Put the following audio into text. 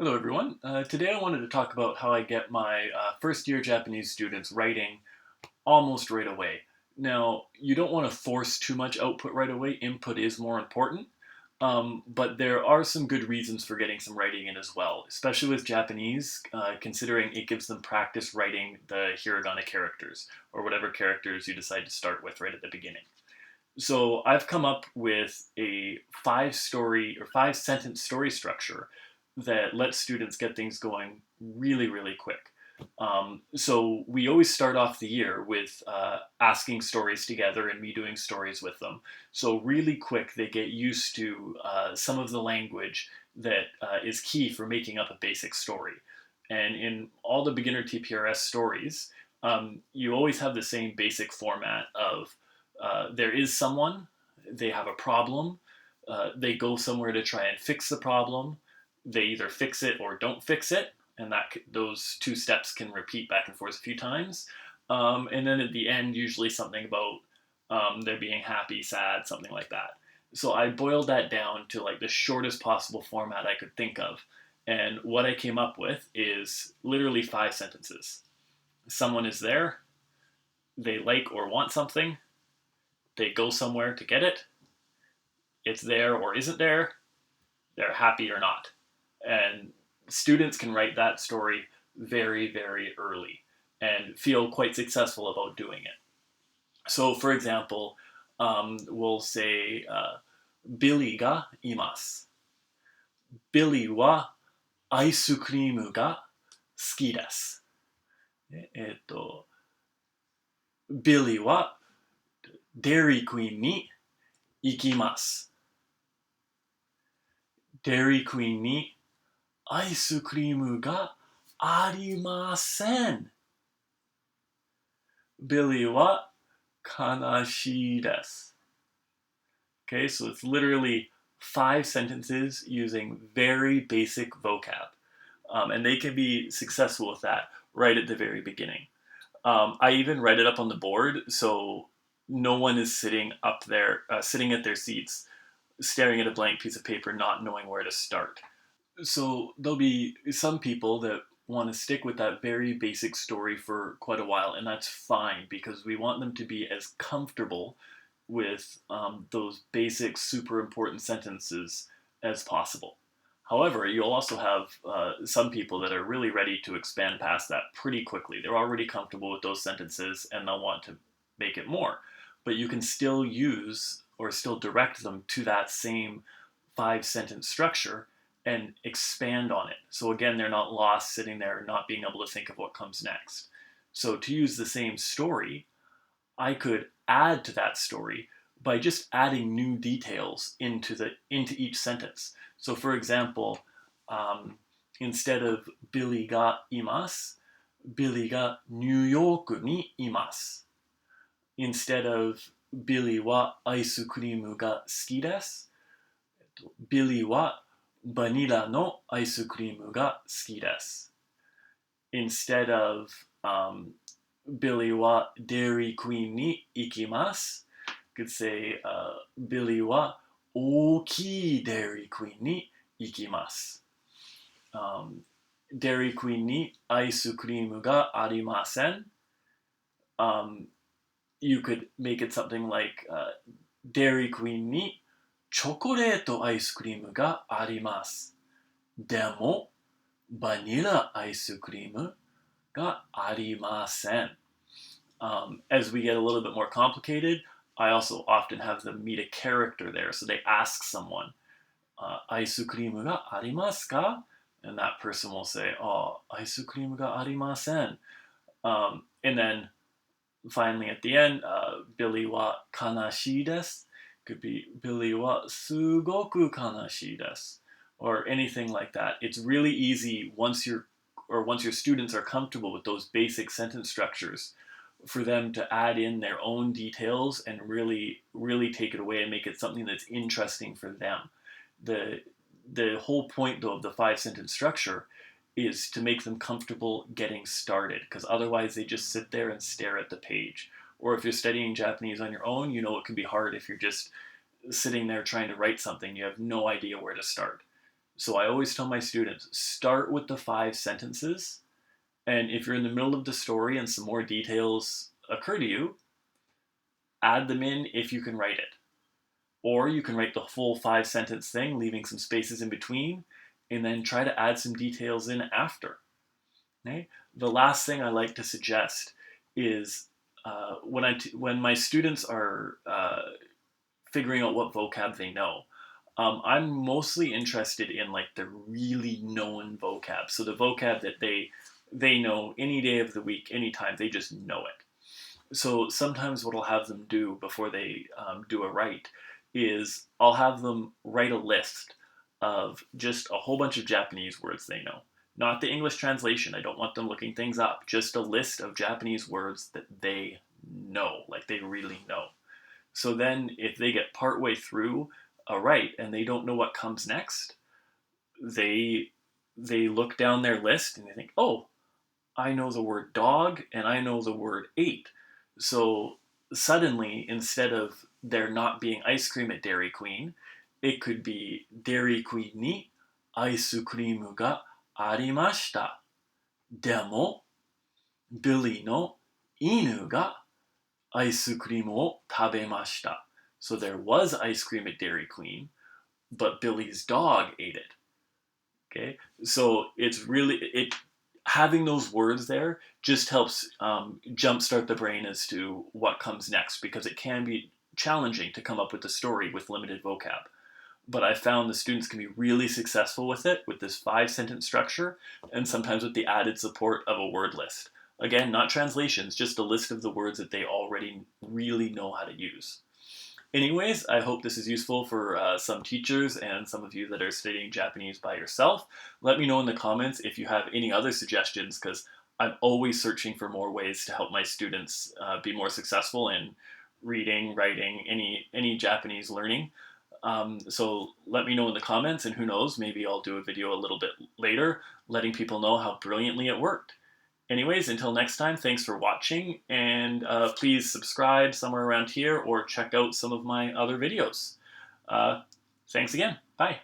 Hello, everyone. Today I wanted to talk about how I get my first year Japanese students writing almost right away. Now, you don't want to force too much output right away, input is more important. But there are some good reasons for getting some writing in as well, especially with Japanese, considering it gives them practice writing the hiragana characters, or whatever characters you decide to start with right at the beginning. So I've come up with a five sentence story structure that lets students get things going really, really quick. So we always start off the year with asking stories together and me doing stories with them. So really quick, they get used to some of the language that is key for making up a basic story. And in all the beginner TPRS stories, you always have the same basic format of there is someone, they have a problem, they go somewhere to try and fix the problem, they either fix it or don't fix it, and those two steps can repeat back and forth a few times. And then at the end, usually something about they're being happy, sad, something like that. So I boiled that down to like the shortest possible format I could think of. And what I came up with is literally five sentences. Someone is there, they like or want something, they go somewhere to get it, it's there or isn't there, they're happy or not. And students can write that story very, very early and feel quite successful about doing it. So, for example, we'll say, Billy ga imasu. Billy wa アイスクリームが好きです。ビリーはデリークイーンに行きます。デリークイーンにアイスクリームがありません。Billy は悲しいです。Okay, so it's literally five sentences using very basic vocab. And they can be successful with that right at the very beginning. I even write it up on the board so no one is sitting up there, sitting at their seats, staring at a blank piece of paper, not knowing where to start. So there'll be some people that want to stick with that very basic story for quite a while, and that's fine because we want them to be as comfortable with those basic, super important sentences as possible. However, you'll also have some people that are really ready to expand past that pretty quickly. They're already comfortable with those sentences and they'll want to make it more. But you can still use or still direct them to that same five sentence structure and expand on it. So again, they're not lost sitting there not being able to think of what comes next. So to use the same story, I could add to that story by just adding new details into each sentence. So for example, instead of Billy ga imasu, Billy ga New York ni imasu. Instead of Billy wa アイスクリームが好きです、Billy はバニラのアイスクリームが好きです。Instead of Billy は Dairy Queen に行きます。You could say Billy は大きい Dairy Queen に行きます。Dairy Queen にアイスクリームがありません。You could make it something like Dairy Queen にチョコレートアイスクリームがあります。でも、バニラアイスクリームがありません。As we get a little bit more complicated, I also often have them meet a character there. So they ask someone, アイスクリームがありますか? And that person will say, アイスクリームがありません。And then finally at the end, Billy は悲しいです。Could be Billy はすごく悲しいです。Or anything like that. It's really easy once your students are comfortable with those basic sentence structures for them to add in their own details and really, really take it away and make it something that's interesting for them. The whole point though of the five sentence structure is to make them comfortable getting started because otherwise they just sit there and stare at the page. Or if you're studying Japanese on your own, you know it can be hard if you're just sitting there trying to write something, you have no idea where to start. So I always tell my students, start with the 5 sentences, and if you're in the middle of the story and some more details occur to you, add them in if you can write it. Or you can write the full 5 sentence thing, leaving some spaces in between, and then try to add some details in after. Okay? The last thing I like to suggest is when my students are figuring out what vocab they know, I'm mostly interested in like the really known vocab. So the vocab that they know any day of the week, anytime, they just know it. So sometimes what I'll have them do before they do a write is I'll have them write a list of just a whole bunch of Japanese words they know. Not the English translation. I don't want them looking things up. Just a list of Japanese words that they know, like they really know. So then if they get partway through a write and they don't know what comes next, they look down their list and they think, "Oh, I know the word dog and I know the word ate." So suddenly, instead of there not being ice cream at Dairy Queen, it could be Dairy Queen ni ice cream ga arimashita. Demo, Billy no inu ga ice cream o tabemashita. So there was ice cream at Dairy Queen, but Billy's dog ate it. Okay, so it's really it having those words there just helps jumpstart the brain as to what comes next, because it can be challenging to come up with a story with limited vocab. But I found the students can be really successful with it, with this 5 sentence structure, and sometimes with the added support of a word list. Again, not translations, just a list of the words that they already really know how to use. Anyways, I hope this is useful for some teachers and some of you that are studying Japanese by yourself. Let me know in the comments if you have any other suggestions, because I'm always searching for more ways to help my students be more successful in reading, writing, any Japanese learning. So let me know in the comments, and who knows, maybe I'll do a video a little bit later letting people know how brilliantly it worked. Anyways, until next time, thanks for watching, and please subscribe somewhere around here or check out some of my other videos. Thanks again. Bye.